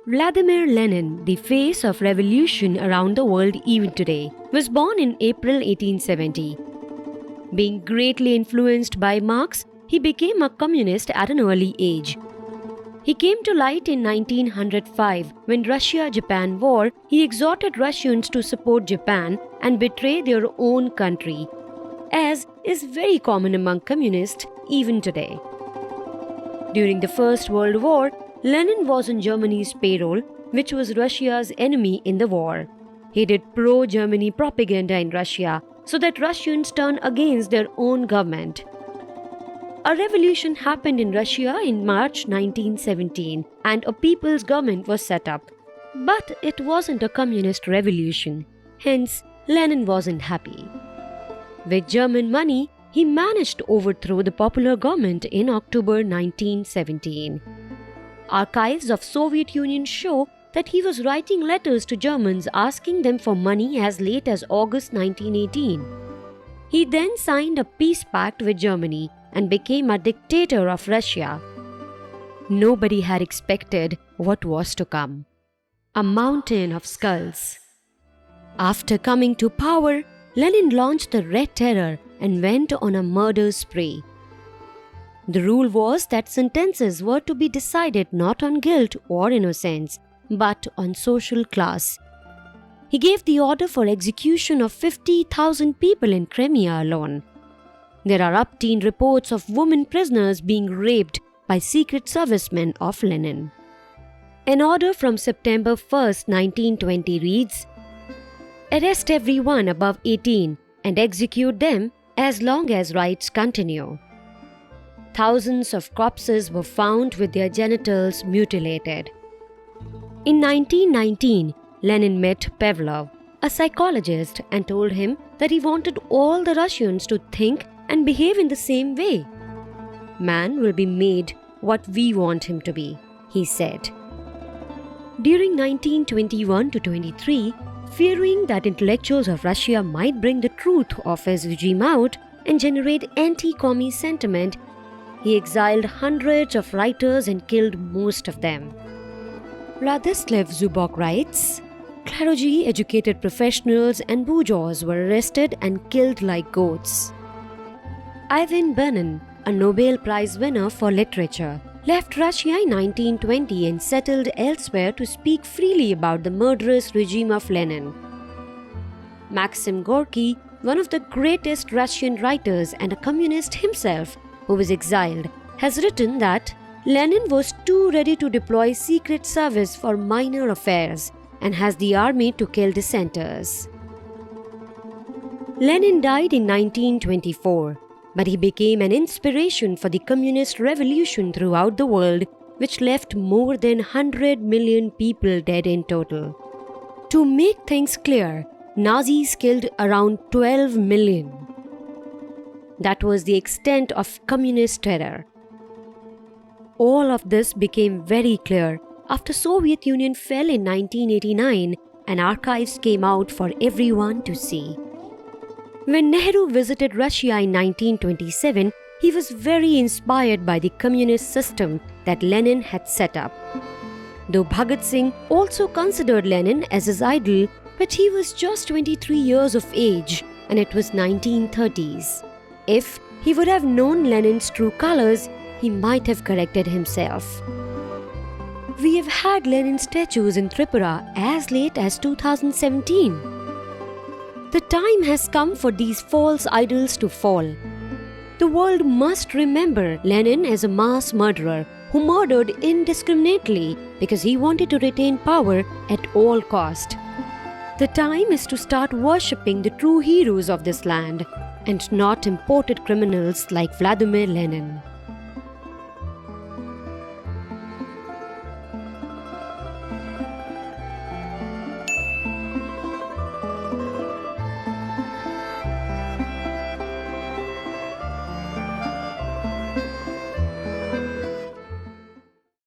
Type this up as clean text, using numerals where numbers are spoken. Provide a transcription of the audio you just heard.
Vladimir Lenin, the face of revolution around the world even today, was born in April 1870. Being greatly influenced by Marx, he became a communist at an early age. He came to light in 1905 when Russia-Japan War. He exhorted Russians to support Japan and betray their own country, as is very common among communists even today. During the First World War, Lenin was on Germany's payroll, which was Russia's enemy in the war. He did pro-Germany propaganda in Russia so that Russians turn against their own government. A revolution happened in Russia in March 1917 and a people's government was set up. But it wasn't a communist revolution, hence Lenin wasn't happy. With German money, he managed to overthrow the popular government in October 1917. Archives of Soviet Union show that he was writing letters to Germans asking them for money as late as August 1918. He then signed a peace pact with Germany and became a dictator of Russia. Nobody had expected what was to come. A mountain of skulls. After coming to power, Lenin launched the Red Terror and went on a murder spree. The rule was that sentences were to be decided not on guilt or innocence, but on social class. He gave the order for execution of 50,000 people in Crimea alone. There are upteen reports of women prisoners being raped by secret servicemen of Lenin. An order from September 1st, 1920 reads, "Arrest everyone above 18 and execute them as long as riots continue." Thousands of corpses were found with their genitals mutilated. In 1919, Lenin met Pavlov, a psychologist, and told him that he wanted all the Russians to think and behave in the same way. "Man will be made what we want him to be," he said. During 1921 to 23, fearing that intellectuals of Russia might bring the truth of his regime out and generate anti-commie sentiment, he exiled hundreds of writers and killed most of them. Vladislav Zubok writes, "Clergy, educated professionals and bourgeois were arrested and killed like goats." Ivan Bunin, a Nobel Prize winner for literature, left Russia in 1920 and settled elsewhere to speak freely about the murderous regime of Lenin. Maxim Gorky, one of the greatest Russian writers and a communist himself, who was exiled, has written that Lenin was too ready to deploy secret service for minor affairs and has the army to kill dissenters. Lenin died in 1924, but he became an inspiration for the communist revolution throughout the world, which left more than 100 million people dead in total. To make things clear, Nazis killed around 12 million. That was the extent of communist terror. All of this became very clear after Soviet Union fell in 1989 and archives came out for everyone to see. When Nehru visited Russia in 1927, he was very inspired by the communist system that Lenin had set up. Though Bhagat Singh also considered Lenin as his idol, but he was just 23 years of age and it was 1930s. If he would have known Lenin's true colors, he might have corrected himself. We have had Lenin statues in Tripura as late as 2017. The time has come for these false idols to fall. The world must remember Lenin as a mass murderer who murdered indiscriminately because he wanted to retain power at all cost. The time is to start worshipping the true heroes of this land and not imported criminals like Vladimir Lenin.